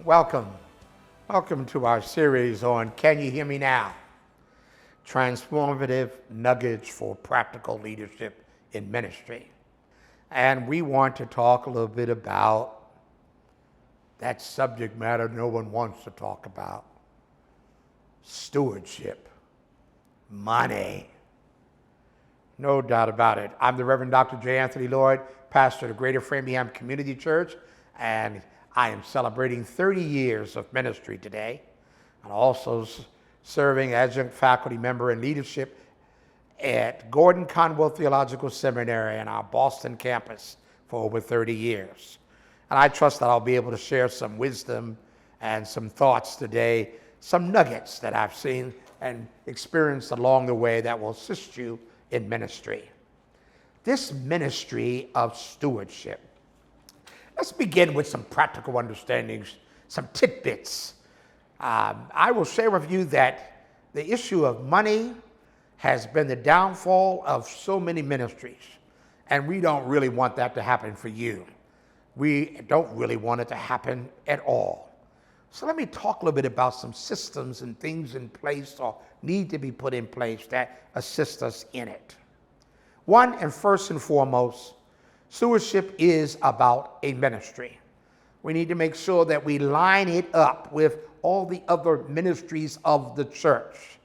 Welcome. Welcome to our series on Can You Hear Me Now? Transformative Nuggets for Practical Leadership in Ministry. And we want to talk a little bit about that subject matter no one wants to talk about. Stewardship. Money. No doubt about it. I'm the Reverend Dr. J. Anthony Lloyd, pastor of the Greater Framingham Community Church, and I am celebrating 30 years of ministry today, and also serving as adjunct faculty member in leadership at Gordon Conwell Theological Seminary in our Boston campus for over 30 years. And I trust that I'll be able to share some wisdom and some thoughts today, some nuggets that I've seen and experienced along the way that will assist you in ministry. This ministry of stewardship. Let's begin with some practical understandings, some tidbits. I will share with you that the issue of money has been the downfall of so many ministries, and we don't really want that to happen for you. We don't really want it to happen at all. So let me talk a little bit about some systems and things in place or need to be put in place that assist us in it. One, and first and foremost, stewardship is about a ministry. We need to make sure that we line it up with all the other ministries of the church,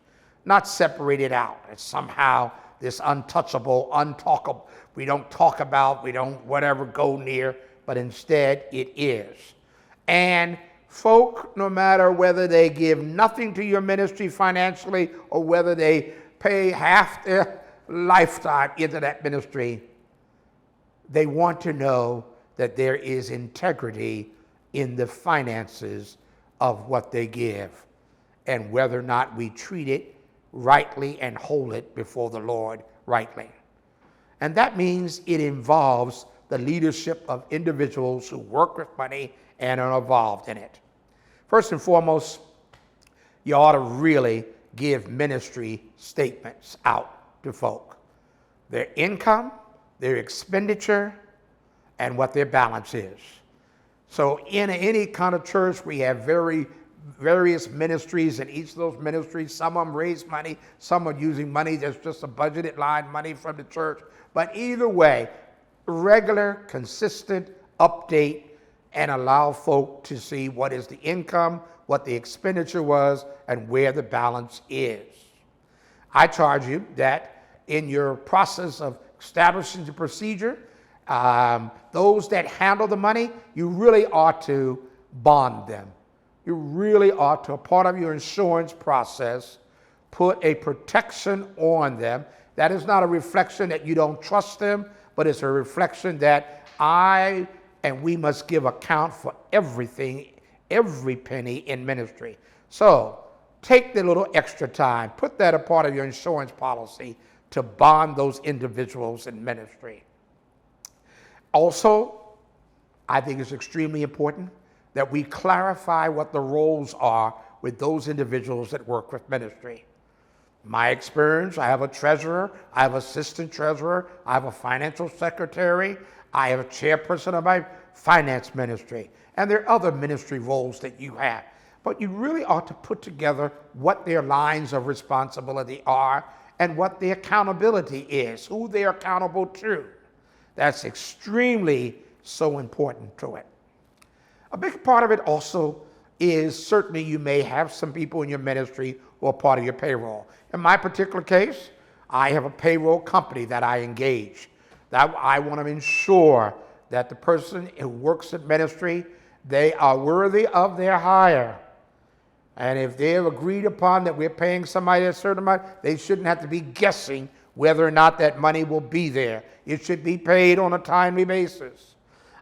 not separate it out as somehow this untouchable, untalkable, we don't talk about, we don't whatever go near, but instead it is. And folk, no matter whether they give nothing to your ministry financially or whether they pay half their lifetime into that ministry, they want to know that there is integrity in the finances of what they give and whether or not we treat it rightly and hold it before the Lord rightly. And that means it involves the leadership of individuals who work with money and are involved in it. First and foremost, you ought to really give ministry statements out to folk. Their income, their expenditure, and what their balance is. So in any kind of church, we have various ministries, and each of those ministries, some of them raise money, some are using money that's just a budgeted line, money from the church. But either way, regular, consistent update and allow folk to see what is the income, what the expenditure was, and where the balance is. I charge you that in your process of establishing the procedure, those that handle the money, you really ought to bond them. You really ought to, a part of your insurance process, put a protection on them. That is not a reflection that you don't trust them, but it's a reflection that I and we must give account for everything, every penny in ministry. So take the little extra time, put that a part of your insurance policy to bond those individuals in ministry. Also, I think it's extremely important that we clarify what the roles are with those individuals that work with ministry. My experience, I have a treasurer, I have assistant treasurer, I have a financial secretary, I have a chairperson of my finance ministry, and there are other ministry roles that you have. But you really ought to put together what their lines of responsibility are and what the accountability is, who they're accountable to. That's extremely so important to it. A big part of it also is certainly you may have some people in your ministry who are part of your payroll. In my particular case, I have a payroll company that I engage. That I want to ensure that the person who works at ministry, they are worthy of their hire. And if they have agreed upon that we're paying somebody a certain amount, they shouldn't have to be guessing whether or not that money will be there. It should be paid on a timely basis.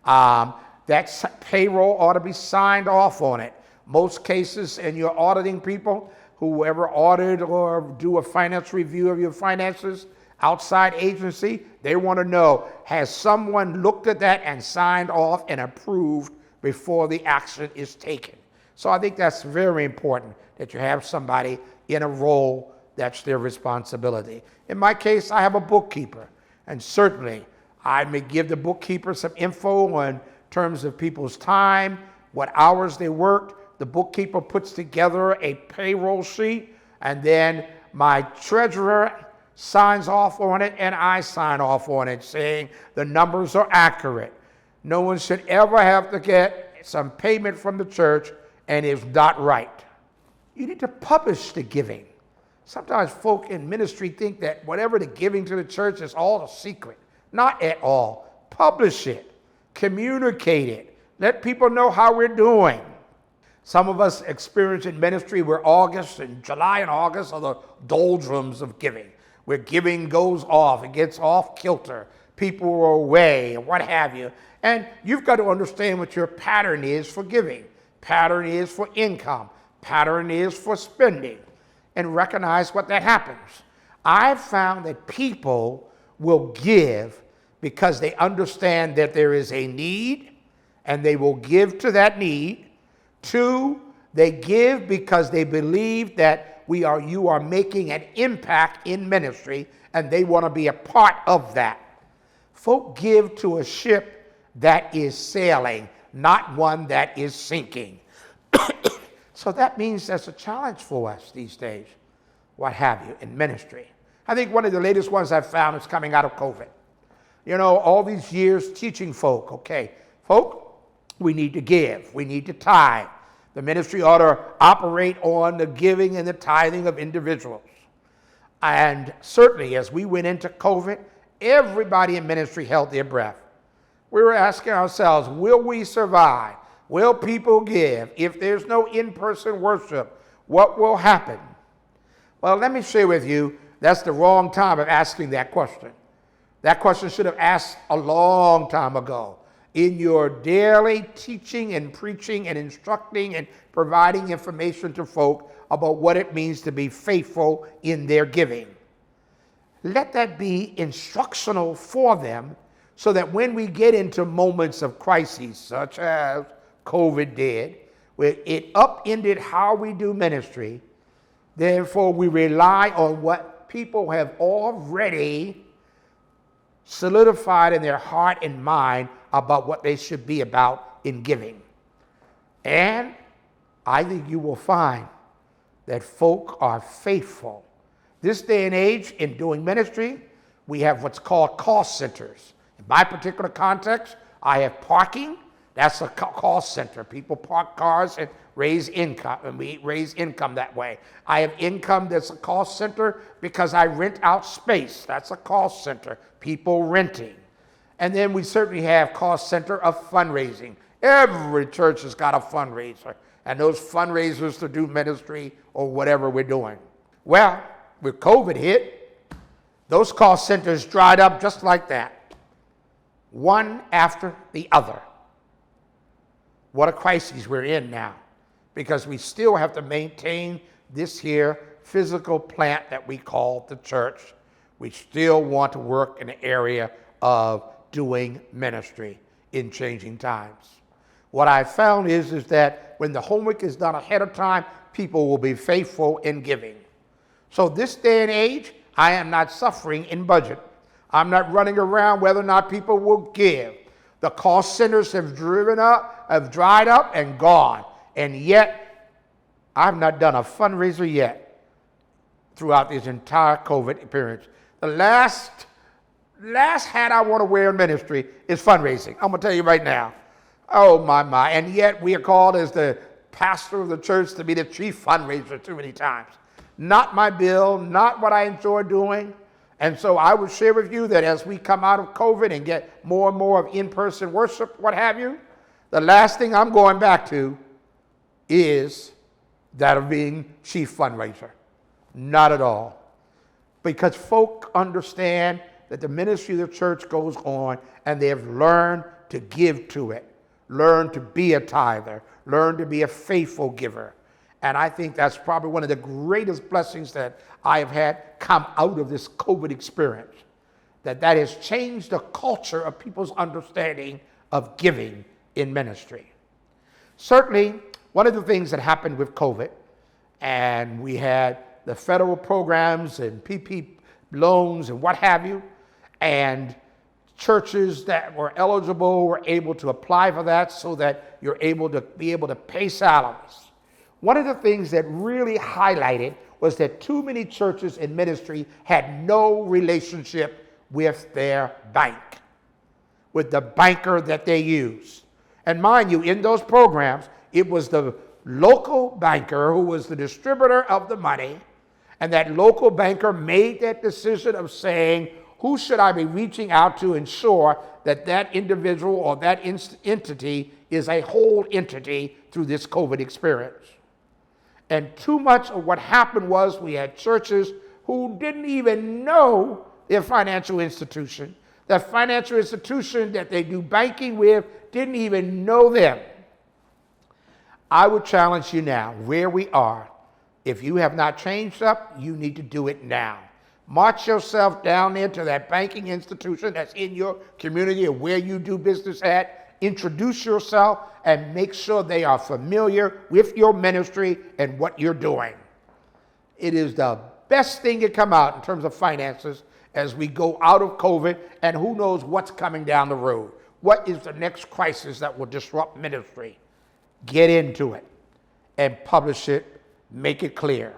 That payroll ought to be signed off on it. Most cases, and you're auditing people, whoever audit or do a finance review of your finances, outside agency, they want to know, has someone looked at that and signed off and approved before the action is taken? So I think that's very important that you have somebody in a role that's their responsibility. In my case, I have a bookkeeper, and certainly I may give the bookkeeper some info in terms of people's time, what hours they worked. The bookkeeper puts together a payroll sheet, and then my treasurer signs off on it, and I sign off on it, saying the numbers are accurate. No one should ever have to get some payment from the church and it's not right. You need to publish the giving. Sometimes folk in ministry think that whatever the giving to the church is all a secret. Not at all. Publish it. Communicate it. Let people know how we're doing. Some of us experience in ministry where August and July and August are the doldrums of giving, where giving goes off, it gets off kilter, people are away, and what have you. And you've got to understand what your pattern is for giving. Pattern is for income. Pattern is for spending. And recognize what that happens. I've found that people will give because they understand that there is a need, and they will give to that need. 2, they give because they believe that you are making an impact in ministry, and they want to be a part of that. Folk give to a ship that is sailing, not one that is sinking. So that means that's a challenge for us these days, what have you, in ministry. I think one of the latest ones I've found is coming out of COVID. You know, all these years teaching folk, okay, folk, we need to give, we need to tithe. The ministry ought to operate on the giving and the tithing of individuals. And certainly as we went into COVID, everybody in ministry held their breath. We were asking ourselves, will we survive? Will people give? If there's no in-person worship, what will happen? Well, let me share with you, that's the wrong time of asking that question. That question should have asked a long time ago. In your daily teaching and preaching and instructing and providing information to folk about what it means to be faithful in their giving. Let that be instructional for them so that when we get into moments of crises, such as COVID did, where it upended how we do ministry, therefore we rely on what people have already solidified in their heart and mind about what they should be about in giving. And I think you will find that folk are faithful. This day and age in doing ministry, we have what's called cost centers. In my particular context, I have parking. That's a cost center. People park cars and raise income, and we raise income that way. I have income that's a cost center because I rent out space. That's a cost center. People renting. And then we certainly have cost center of fundraising. Every church has got a fundraiser, and those fundraisers to do ministry or whatever we're doing. Well, with COVID hit, those cost centers dried up just like that, one after the other. What a crisis we're in now, because we still have to maintain this here physical plant that we call the church. We still want to work in the area of doing ministry in changing times. What I found is that when the homework is done ahead of time, people will be faithful in giving. So this day and age, I am not suffering in budget. I'm not running around whether or not people will give. The cost centers have dried up and gone. And yet, I've not done a fundraiser yet throughout this entire COVID experience. The last hat I want to wear in ministry is fundraising. I'm going to tell you right now. Oh, my. And yet we are called as the pastor of the church to be the chief fundraiser too many times. Not my bill, not what I enjoy doing. And so I would share with you that as we come out of COVID and get more and more of in-person worship, what have you, the last thing I'm going back to is that of being chief fundraiser. Not at all. Because folk understand that the ministry of the church goes on, and they have learned to give to it, learn to be a tither, learn to be a faithful giver. And I think that's probably one of the greatest blessings that I have had come out of this COVID experience, that has changed the culture of people's understanding of giving in ministry. Certainly, one of the things that happened with COVID, and we had the federal programs and PP loans and what have you, and churches that were eligible were able to apply for that so that you're able to pay salaries. One of the things that really highlighted was that too many churches in ministry had no relationship with their bank, with the banker that they use. And mind you, in those programs, it was the local banker who was the distributor of the money, and that local banker made that decision of saying, who should I be reaching out to ensure that that individual or that entity is a whole entity through this COVID experience. And too much of what happened was we had churches who didn't even know their financial institution. That financial institution that they do banking with didn't even know them. I would challenge you now, where we are, if you have not changed up, you need to do it now. March yourself down there to that banking institution that's in your community or where you do business at. Introduce yourself and make sure they are familiar with your ministry and what you're doing. It is the best thing to come out in terms of finances as we go out of COVID, and who knows what's coming down the road. What is the next crisis that will disrupt ministry? Get into it and publish it, make it clear.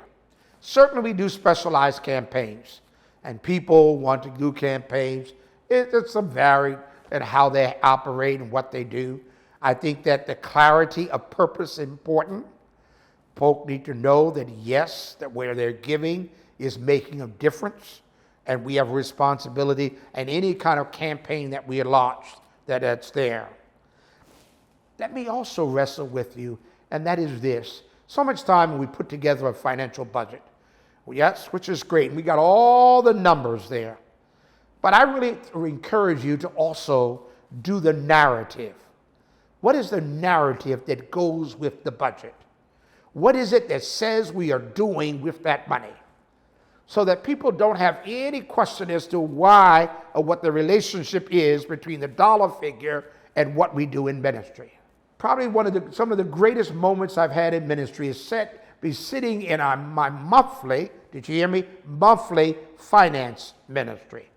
Certainly we do specialized campaigns, and people want to do campaigns. It's a varied in how they operate and what they do. I think that the clarity of purpose is important. Folk need to know that yes, that where they're giving is making a difference, and we have a responsibility in any kind of campaign that we launch, that's there. Let me also wrestle with you, and that is this. So much time we put together a financial budget. Yes, which is great. And we got all the numbers there. But I really encourage you to also do the narrative. What is the narrative that goes with the budget? What is it that says we are doing with that money? So that people don't have any question as to why or what the relationship is between the dollar figure and what we do in ministry. Probably some of the greatest moments I've had in ministry is be sitting in my monthly, did you hear me? Monthly finance ministry.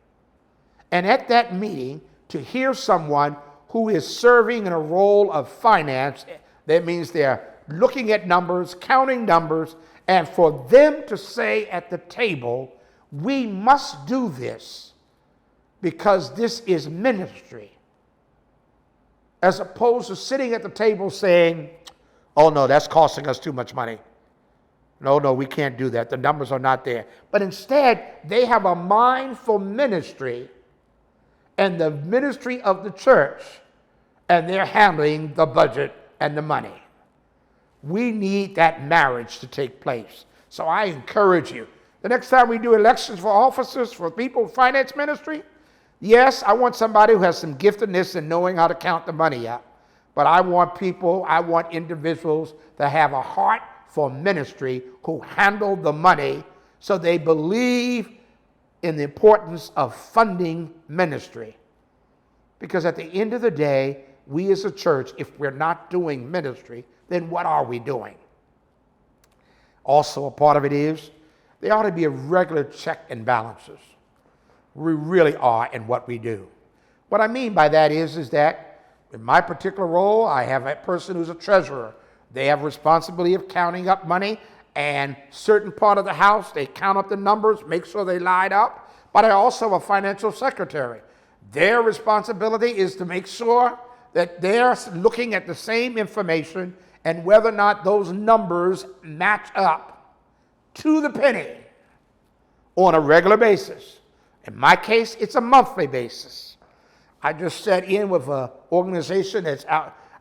And at that meeting, to hear someone who is serving in a role of finance, that means they're looking at numbers, counting numbers, and for them to say at the table, we must do this because this is ministry. As opposed to sitting at the table saying, oh no, that's costing us too much money. No, we can't do that. The numbers are not there. But instead, they have a mind for ministry and the ministry of the church, and they're handling the budget and the money. We need that marriage to take place. So I encourage you, the next time we do elections for officers, for people in finance ministry, yes, I want somebody who has some giftedness in knowing how to count the money out. But I want individuals that have a heart for ministry who handle the money so they believe in the importance of funding ministry. Because at the end of the day, we as a church, if we're not doing ministry, then what are we doing? Also, a part of it is there ought to be a regular check and balances. We really are in what we do. What I mean by that is that in my particular role, I have a person who's a treasurer. They have responsibility of counting up money, and certain part of the house, they count up the numbers, make sure they line up. But I also have a financial secretary. Their responsibility is to make sure that they're looking at the same information and whether or not those numbers match up to the penny on a regular basis. In my case, it's a monthly basis. I just sat in with an organization that's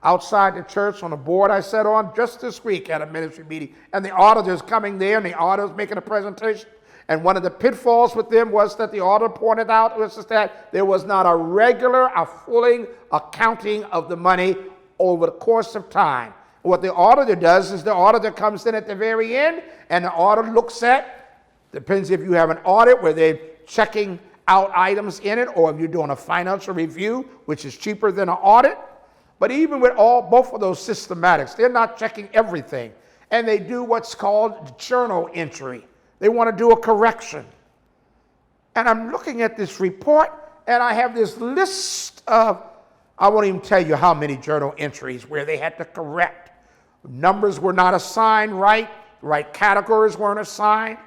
outside the church on a board I sat on just this week at a ministry meeting. And the auditor's coming there, and the auditor's making a presentation. And one of the pitfalls with them was that the auditor pointed out was that there was not a full accounting of the money over the course of time. What the auditor does is the auditor comes in at the very end, and the auditor looks at, depends if you have an audit where they're checking out items in it, or if you're doing a financial review, which is cheaper than an audit. But even with both of those systematics, they're not checking everything. And they do what's called journal entry. They want to do a correction. And I'm looking at this report, and I have this list of, I won't even tell you how many journal entries where they had to correct. Numbers were not assigned right categories weren't assigned.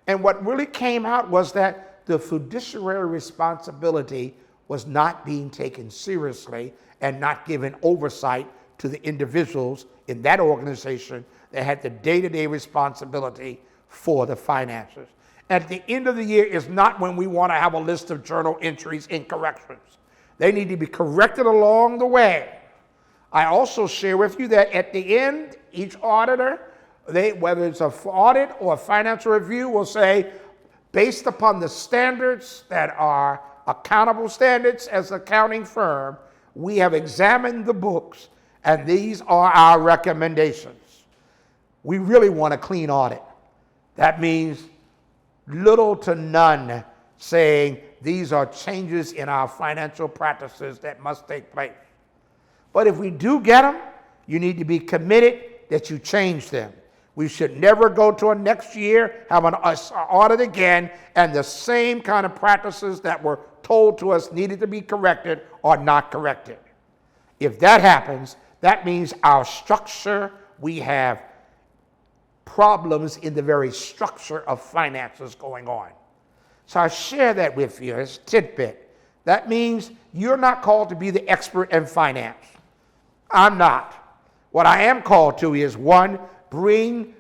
And what really came out was that the fiduciary responsibility was not being taken seriously and not given oversight to the individuals in that organization that had the day-to-day responsibility for the finances. At the end of the year is not when we want to have a list of journal entries and corrections. They need to be corrected along the way. I also share with you that at the end, each auditor, whether it's an audit or a financial review, will say, based upon the standards that are accountable standards as an accounting firm, we have examined the books, and these are our recommendations. We really want a clean audit. That means little to none saying these are changes in our financial practices that must take place. But if we do get them, you need to be committed that you change them. We should never go to a next year, have an audit again, and the same kind of practices that were told to us needed to be corrected are not corrected. If that happens, that means our structure, we have problems in the very structure of finances going on. So I share that with you as a tidbit. That means you're not called to be the expert in finance. I'm not. What I am called to is, one, bring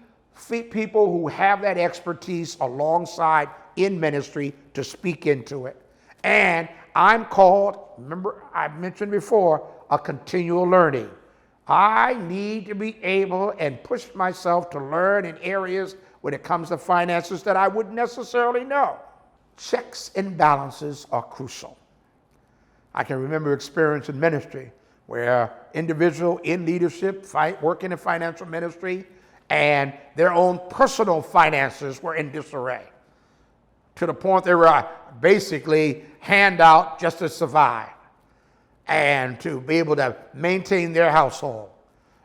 people who have that expertise alongside in ministry to speak into it. And I'm called, remember I mentioned before, a continual learning. I need to be able and push myself to learn in areas when it comes to finances that I wouldn't necessarily know. Checks and balances are crucial. I can remember experience in ministry where individual in leadership working in financial ministry and their own personal finances were in disarray to the point they were basically handout just to survive and to be able to maintain their household.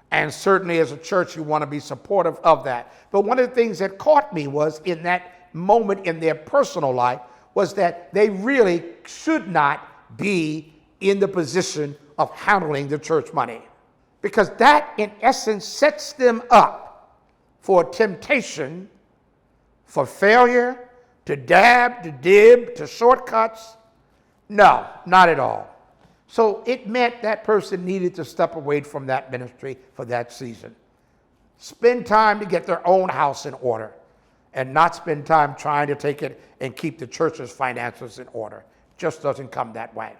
And certainly as a church, you want to be supportive of that. But one of the things that caught me was in that moment in their personal life was that they really should not be in the position of handling the church money. Because that, in essence, sets them up for temptation, for failure, to dab, to dib, to shortcuts. No, not at all. So it meant that person needed to step away from that ministry for that season. Spend time to get their own house in order and not spend time trying to take it and keep the church's finances in order. It just doesn't come that way.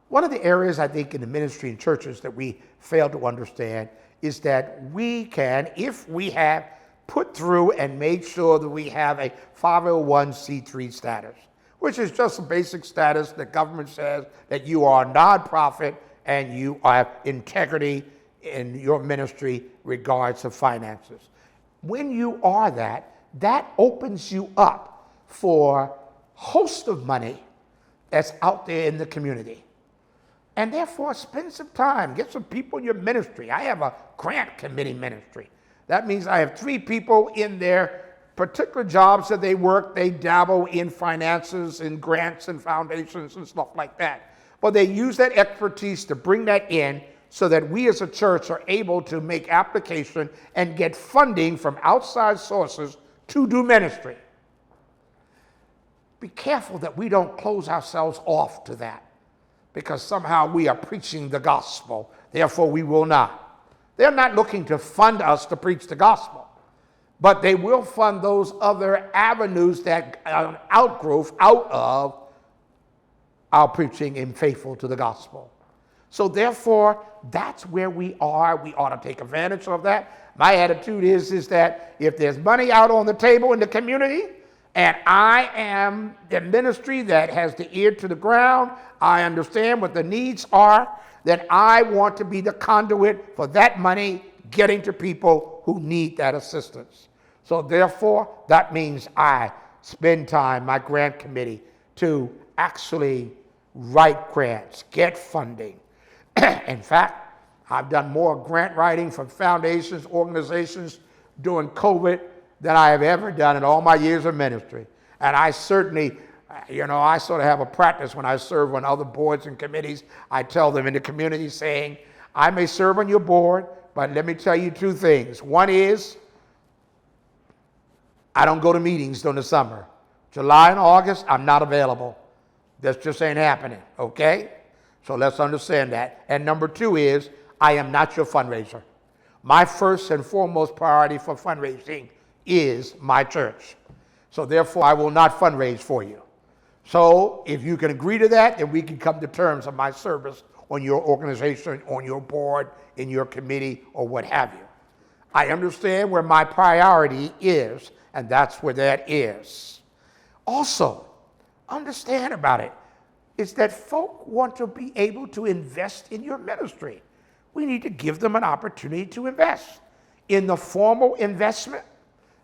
One of the areas I think in the ministry and churches that we fail to understand is that we can, if we have put through and made sure that we have a 501c3 status, which is just a basic status the government says that you are a nonprofit and you have integrity in your ministry regards to finances. When you are that, that opens you up for a host of money that's out there in the community. And therefore, spend some time, get some people in your ministry. I have a grant committee ministry. That means I have 3 people in their particular jobs that they work. They dabble in finances and grants and foundations and stuff like that. But they use that expertise to bring that in so that we as a church are able to make application and get funding from outside sources to do ministry. Be careful that we don't close ourselves off to that, because somehow we are preaching the gospel, therefore we will not. They're not looking to fund us to preach the gospel, but they will fund those other avenues that are an outgrowth out of our preaching and faithful to the gospel. So therefore, that's where we are. We ought to take advantage of that. My attitude is that if there's money out on the table in the community, and I am the ministry that has the ear to the ground, I understand what the needs are, then I want to be the conduit for that money getting to people who need that assistance. So therefore, that means I spend time, my grant committee, to actually write grants, get funding. In fact, I've done more grant writing for foundations, organizations during COVID than I have ever done in all my years of ministry. And I certainly I sort of have a practice when I serve on other boards and committees. I tell them in the community saying, I may serve on your board, but let me tell you two things. One is, I don't go to meetings during the summer. July and August, I'm not available. That just ain't happening, okay? So let's understand that. And number two is, I am not your fundraiser. My first and foremost priority for fundraising is my church. So therefore, I will not fundraise for you. So if you can agree to that, then we can come to terms of my service on your organization, on your board, in your committee, or what have you. I understand where my priority is, and that's where that is. Also, understand about it is that folk want to be able to invest in your ministry. We need to give them an opportunity to invest. In the formal investment,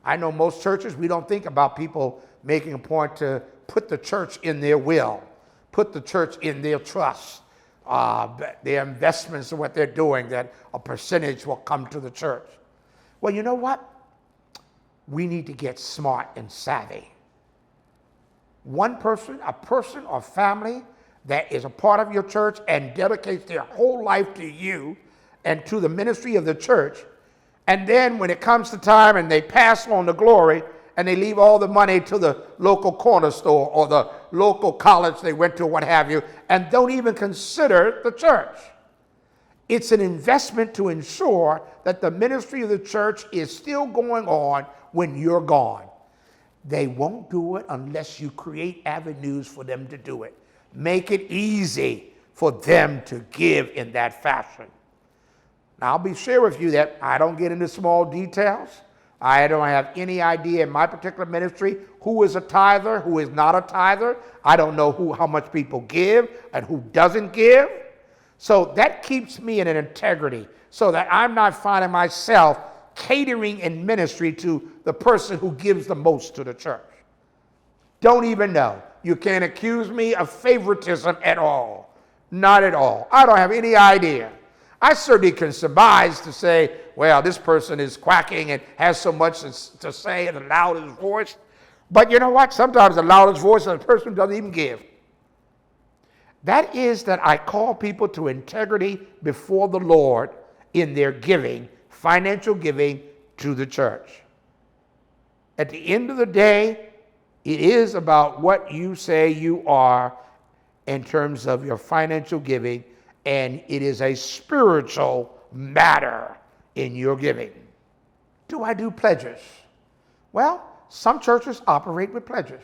I know most churches, we don't think about people making a point to put the church in their will, put the church in their trust, their investments and what they're doing, that a percentage will come to the church. Well, you know what? We need to get smart and savvy. One person, a person or family that is a part of your church and dedicates their whole life to you and to the ministry of the church, and then when it comes to time and they pass on the glory and they leave all the money to the local corner store or the local college they went to, what have you, and don't even consider the church. It's an investment to ensure that the ministry of the church is still going on when you're gone. They won't do it unless you create avenues for them to do it. Make it easy for them to give in that fashion. Now, I'll be sure with you that I don't get into small details. I don't have any idea in my particular ministry who is a tither, who is not a tither. I don't know how much people give and who doesn't give. So that keeps me in an integrity so that I'm not finding myself catering in ministry to the person who gives the most to the church. Don't even know. You can't accuse me of favoritism at all. Not at all. I don't have any idea. I certainly can surmise to say, well, this person is quacking and has so much to say in the loudest voice. But you know what? Sometimes the loudest voice of the person doesn't even give. That is that I call people to integrity before the Lord in their giving, financial giving to the church. At the end of the day, it is about what you say you are in terms of your financial giving, and it is a spiritual matter in your giving. Do I do pledges? Well, some churches operate with pledges.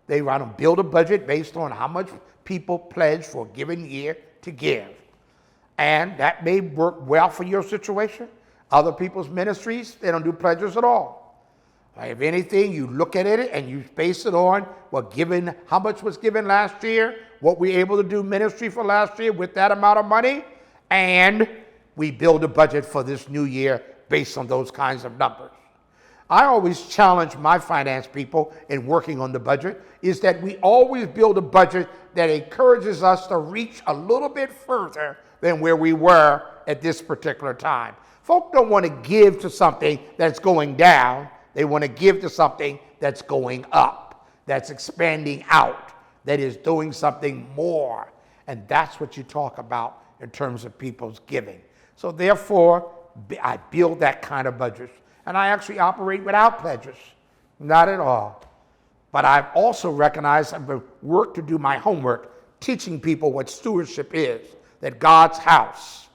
They want to build a budget based on how much people pledge for a given year to give. And that may work well for your situation. Other people's ministries, they don't do pledges at all. If anything, you look at it and you base it on how much was given last year, what we were able to do ministry for last year with that amount of money, and we build a budget for this new year based on those kinds of numbers. I always challenge my finance people in working on the budget is that we always build a budget that encourages us to reach a little bit further than where we were at this particular time. Folk don't want to give to something that's going down. They want to give to something that's going up, that's expanding out, that is doing something more. And that's what you talk about in terms of people's giving. So therefore, I build that kind of budget. And I actually operate without pledges, not at all. But I've also recognized I've worked to do my homework, teaching people what stewardship is, that God's house,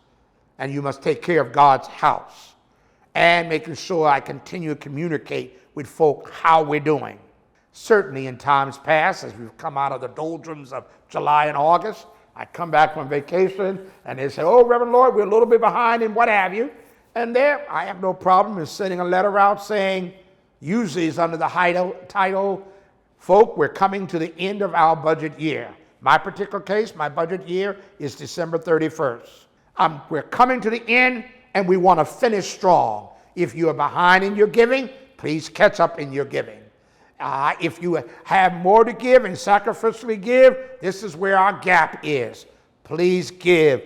and you must take care of God's house, and making sure I continue to communicate with folk how we're doing. Certainly in times past, as we've come out of the doldrums of July and August, I come back from vacation, and they say, oh, Reverend Lloyd, we're a little bit behind and what have you. And there, I have no problem in sending a letter out saying, usually it's under the title, folk, we're coming to the end of our budget year. My particular case, my budget year is December 31st. We're coming to the end, and we want to finish strong. If you are behind in your giving, please catch up in your giving. If you have more to give and sacrificially give, this is where our gap is. Please give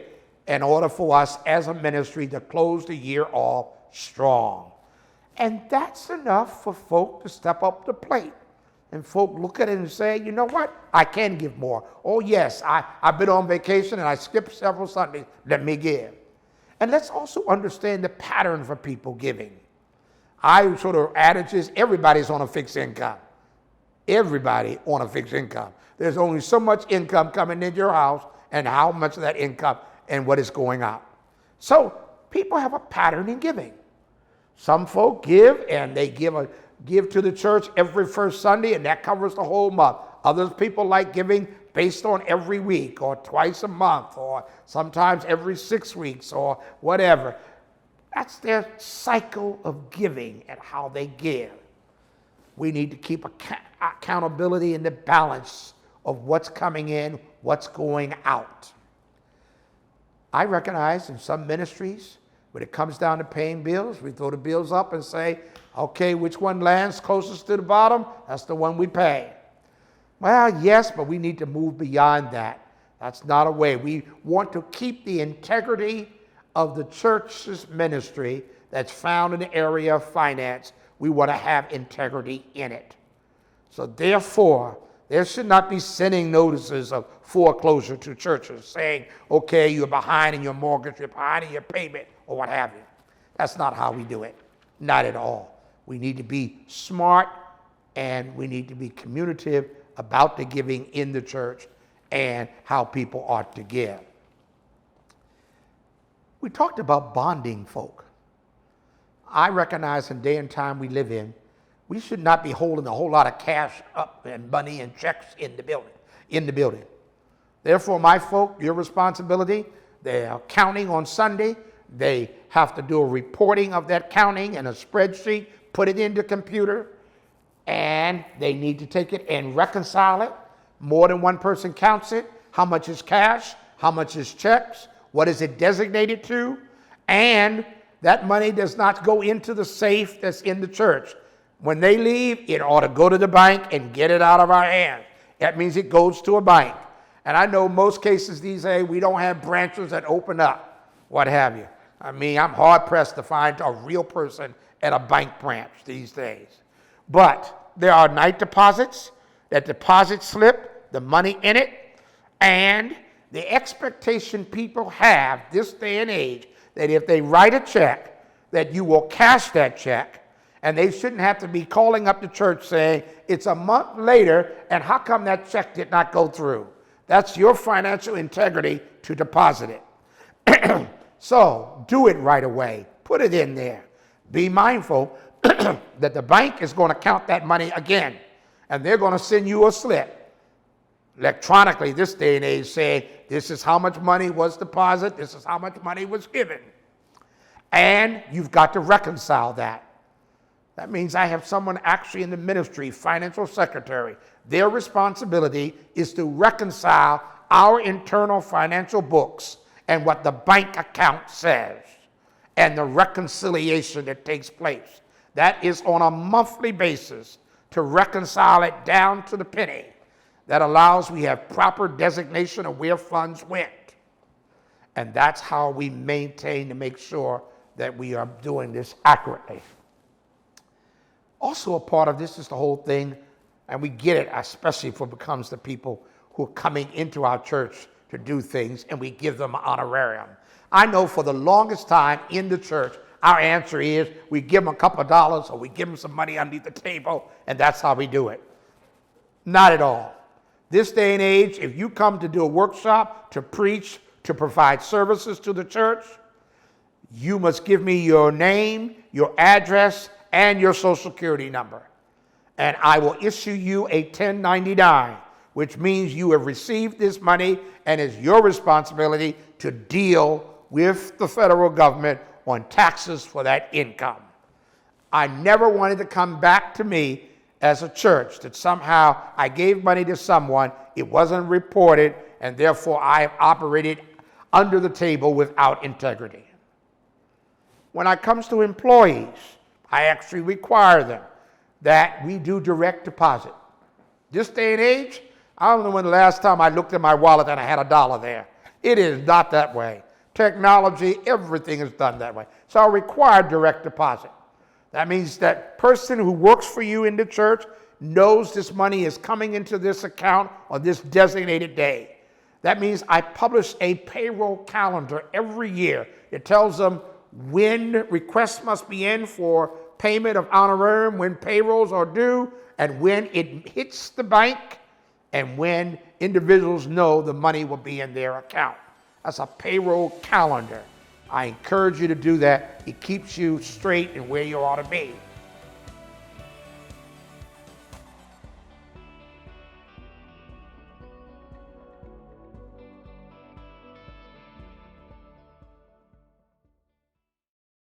in order for us as a ministry to close the year off strong. And that's enough for folk to step up the plate And folk look at it and say, you know what? I can give more. Oh, yes, I've been on vacation and I skipped several Sundays. Let me give. And let's also understand the pattern for people giving. I sort of adage is everybody's on a fixed income. Everybody on a fixed income. There's only so much income coming into your house and how much of that income and what is going out. So people have a pattern in giving. Some folk give and they give to the church every first Sunday and that covers the whole month. Other people like giving based on every week or twice a month or sometimes every 6 weeks or whatever. That's their cycle of giving and how they give. We need to keep accountability in the balance of what's coming in, what's going out. I recognize in some ministries, when it comes down to paying bills, we throw the bills up and say, okay, which one lands closest to the bottom? That's the one we pay. Well, yes, but we need to move beyond that. That's not a way. We want to keep the integrity of the church's ministry that's found in the area of finance. We want to have integrity in it. So therefore, there should not be sending notices of foreclosure to churches saying, okay, you're behind in your mortgage, you're behind in your payment, or what have you. That's not how we do it. Not at all. We need to be smart and we need to be communicative about the giving in the church and how people ought to give. We talked about bonding folk. I recognize in the day and time we live in, we should not be holding a whole lot of cash up and money and checks in the building. Therefore, my folk, your responsibility, they are counting on Sunday. They have to do a reporting of that counting and a spreadsheet, put it into computer, and they need to take it and reconcile it. More than one person counts it. How much is cash? How much is checks? What is it designated to? And that money does not go into the safe that's in the church. When they leave, it ought to go to the bank and get it out of our hands. That means it goes to a bank. And I know most cases these days, we don't have branches that open up, what have you. I mean, I'm hard-pressed to find a real person at a bank branch these days. But there are night deposits, that deposit slip, the money in it, and the expectation people have this day and age that if they write a check, that you will cash that check, and they shouldn't have to be calling up the church saying, it's a month later, and how come that check did not go through? That's your financial integrity to deposit it. So do it right away. Put it in there. Be mindful that the bank is going to count that money again, and they're going to send you a slip electronically this day and age saying, this is how much money was deposited, this is how much money was given. And you've got to reconcile that. That means I have someone actually in the ministry, financial secretary. Their responsibility is to reconcile our internal financial books and what the bank account says and the reconciliation that takes place. That is on a monthly basis to reconcile it down to the penny. That allows we have proper designation of where funds went. And that's how we maintain to make sure that we are doing this accurately. Also a part of this is the whole thing, and we get it, especially if it becomes the people who are coming into our church to do things, and we give them an honorarium. I know for the longest time in the church, our answer is we give them a couple of dollars or we give them some money underneath the table, and that's how we do it. Not at all. This day and age, if you come to do a workshop, to preach, to provide services to the church, you must give me your name, your address, and your social security number. And I will issue you a 1099, which means you have received this money and it's your responsibility to deal with the federal government on taxes for that income. I never wanted to come back to me as a church that somehow I gave money to someone, it wasn't reported, and therefore I have operated under the table without integrity. When it comes to employees, I actually require them that we do direct deposit. This day and age, I don't know when the last time I looked at my wallet and I had $1 there. It is not that way. Technology, everything is done that way. So I require direct deposit. That means that person who works for you in the church knows this money is coming into this account on this designated day. That means I publish a payroll calendar every year. It tells them when requests must be in for payment of honorarium, when payrolls are due, and when it hits the bank, and when individuals know the money will be in their account. That's a payroll calendar. I encourage you to do that. It keeps you straight and where you ought to be.